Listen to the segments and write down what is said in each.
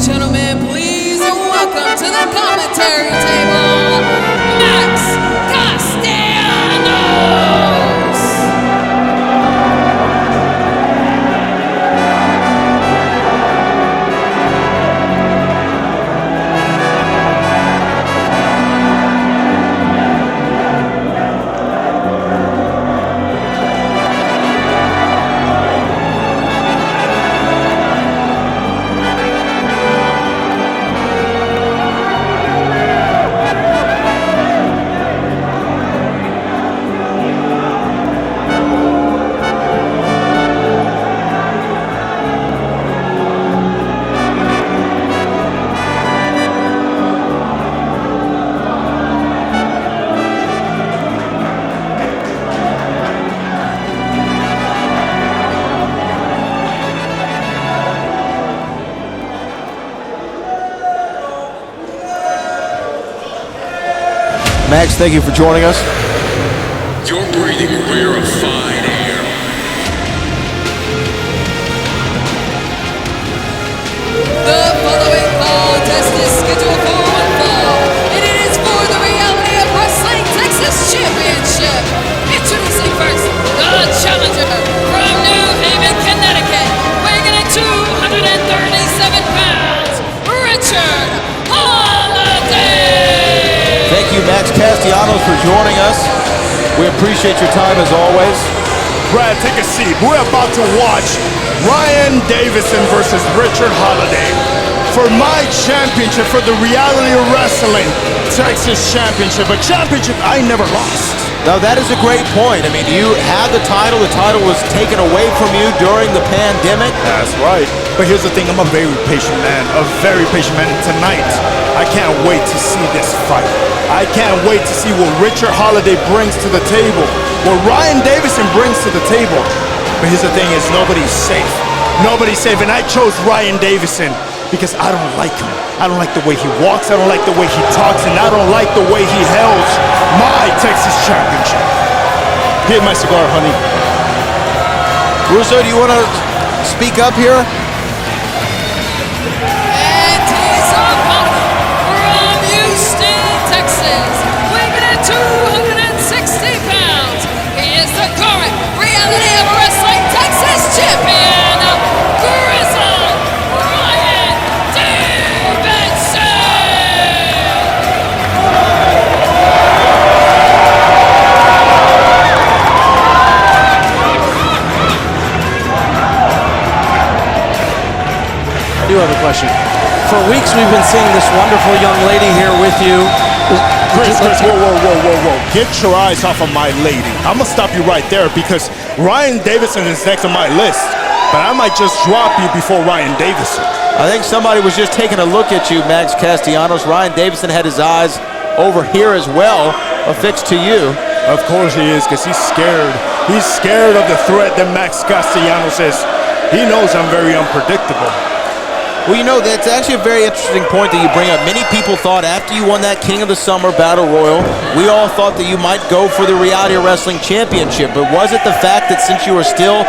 gentlemen, please welcome to the commentary table, Max Castellanos! Max, thank you for joining us. You're breathing rarefied air. The following contest is scheduled for one fall, and it is for the Reality of Wrestling Texas Championship. Introducing first, the challenger from New Haven, Connecticut, weighing in at 237 pounds, Richard Holiday! Thank you, Max Castellanos, for joining us. We appreciate your time as always. Brad, take a seat. We're about to watch Ryan Davidson versus Richard Holiday for my championship, for the Reality of Wrestling Texas Championship, a championship I never lost. Now, that is a great point. I mean, you had the title. The title was taken away from you during the pandemic. That's right. But here's the thing, I'm a very patient man, a very patient man. And tonight, I can't wait to see this fight. I can't wait to see what Richard Holiday brings to the table, what Ryan Davidson brings to the table. But here's the thing is, nobody's safe. Nobody's safe, and I chose Ryan Davidson because I don't like him. I don't like the way he walks, I don't like the way he talks, and I don't like the way he held my Texas Championship. Hit my cigar, honey. Russo, do you want to speak up here? And he's our opponent from Houston, Texas, weighing at 260 pounds. He is the current Reality of Wrestling Texas Champion, Grizzled Ryan Davidson! I do have a question. For weeks we've been seeing this wonderful young lady here with you. Chris, whoa. Get your eyes off of my lady. I'm gonna stop you right there because Ryan Davidson is next on my list, but I might just drop you before Ryan Davidson. I think somebody was just taking a look at you, Max Castellanos. Ryan Davidson had his eyes over here as well, affixed to you. Of course he is, because he's scared. He's scared of the threat that Max Castellanos is. He knows I'm very unpredictable. Well, you know, that's actually a very interesting point that you bring up. Many people thought after you won that King of the Summer Battle Royal, we all thought that you might go for the Reality of Wrestling Championship. But was it the fact that since you were still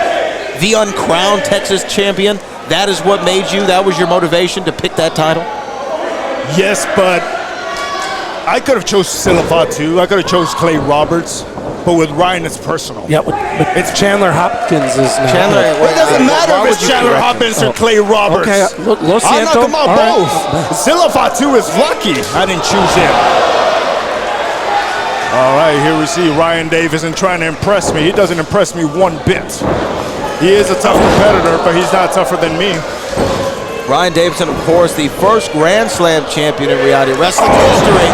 the uncrowned Texas champion, that is what made you, that was your motivation to pick that title? Yes, but I could have chose Silva too. I could have chose Clay Roberts. But with Ryan, it's personal. Yeah, but it's Chandler Hopkins is now. Chandler, It doesn't matter if it's Chandler Hopkins or Clay Roberts. Okay, Lo I'll knock Ciento. them out both. Silva too is lucky I didn't choose him. All right, here we see Ryan Davidson trying to impress me. He doesn't impress me one bit. He is a tough competitor, but he's not tougher than me. Ryan Davidson, of course, the first Grand Slam champion in Reality Wrestling history.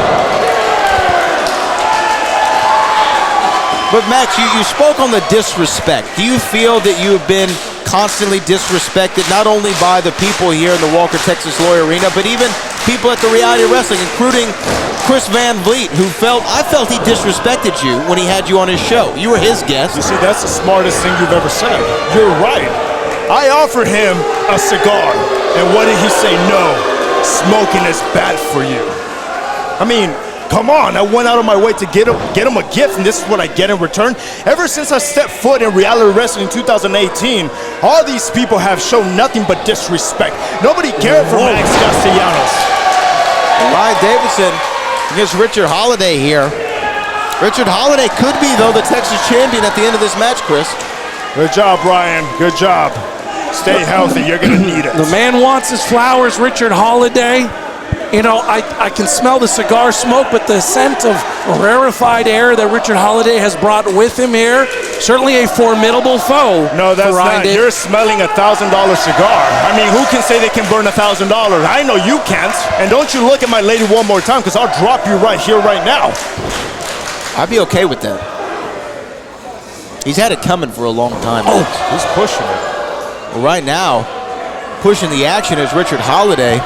But Max, you spoke on the disrespect. Do you feel that you have been constantly disrespected, not only by the people here in the Walker Texas Lawyer Arena, but even people at the Reality Wrestling, including Chris Van Vliet, who I felt he disrespected you when he had you on his show. You were his guest. You see, that's the smartest thing you've ever said. You're right. I offered him a cigar, and what did he say? No, smoking is bad for you. I mean, come on. I went out of my way to get him a gift, and this is what I get in return. Ever since I stepped foot in reality wrestling in 2018, all these people have shown nothing but disrespect. Nobody cared for Max Castellanos. Ryan Davidson against Richard Holiday here. Richard Holiday could be, though, the Texas champion at the end of this match, Chris. Good job, Ryan. Good job. Stay healthy. You're going to need it. The man wants his flowers, Richard Holiday. You know, I can smell the cigar smoke, but the scent of rarefied air that Richard Holiday has brought with him here, certainly a formidable foe. No, that's not. You're smelling a $1,000 cigar. I mean, who can say they can burn $1,000? I know you can't. And don't you look at my lady one more time, because I'll drop you right here, right now. I'd be okay with that. He's had it coming for a long time. Oh, he's pushing it. Well, right now, pushing the action is Richard Holiday.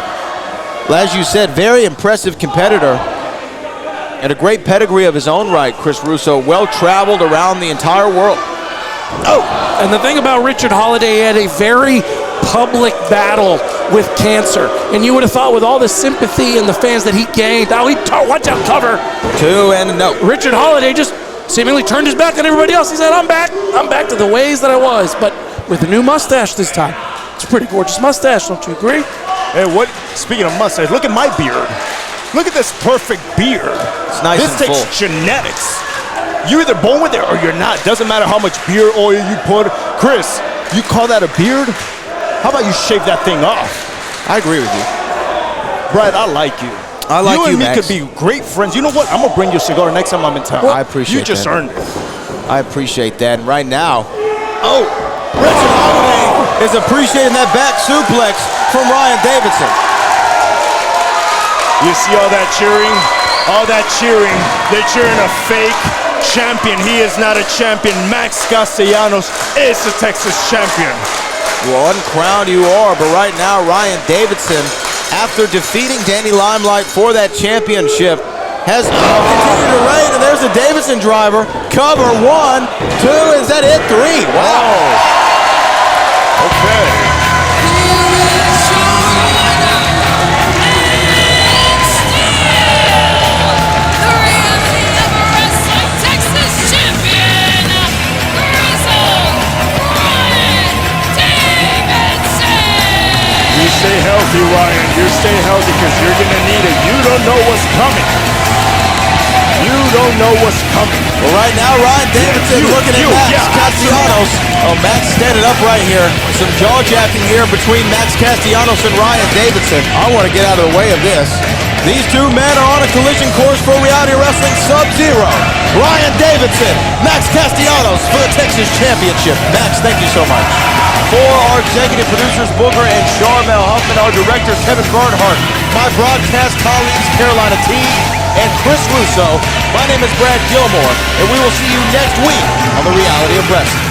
Well, as you said, very impressive competitor and a great pedigree of his own right, Chris Russo. Well-traveled around the entire world. Oh, and the thing about Richard Holiday, he had a very public battle with cancer. And you would have thought with all the sympathy and the fans that he gained, watch out, cover. 2 and a no. Richard Holiday just seemingly turned his back on everybody else. He said, I'm back to the ways that I was, but with a new mustache this time. It's a pretty gorgeous mustache, don't you agree? Hey, speaking of mustache, look at my beard. Look at this perfect beard. It's nice this and takes full. genetics. You're either born with it or you're not. Doesn't matter how much beard oil you put. Chris, you call that a beard? How about you shave that thing off? I agree with you. Brad, I like you. I like you, and me Max. could be great friends. You know what? I'm going to bring you a cigar next time I'm in town. I appreciate that. You just earned it. I appreciate that. And right now, Richard Holiday is appreciating that back suplex from Ryan Davidson. You see all that cheering? All that cheering. They're cheering a fake champion. He is not a champion. Max Castellanos is the Texas champion. Well, uncrowned you are, but right now, Ryan Davidson, after defeating Danny Limelight for that championship, has continued to reign, and there's the Davidson driver. Cover 1, 2, is that it? 3. Wow. Okay. Stay healthy, Ryan. You stay healthy because you're going to need it. You don't know what's coming. You don't know what's coming. Well, right now, Ryan Davidson looking at Max Castellanos. Oh, Max standing up right here. Some jaw-jacking here between Max Castellanos and Ryan Davidson. I want to get out of the way of this. These two men are on a collision course for Reality Wrestling Sub-Zero. Ryan Davidson, Max Castellanos for the Texas Championship. Max, thank you so much. For our executive producers, Booger and Charmel Huffman, our director, Kevin Bernhardt, my broadcast colleagues, Carolina T and Chris Russo, my name is Brad Gilmore, and we will see you next week on The Reality of Wrestling.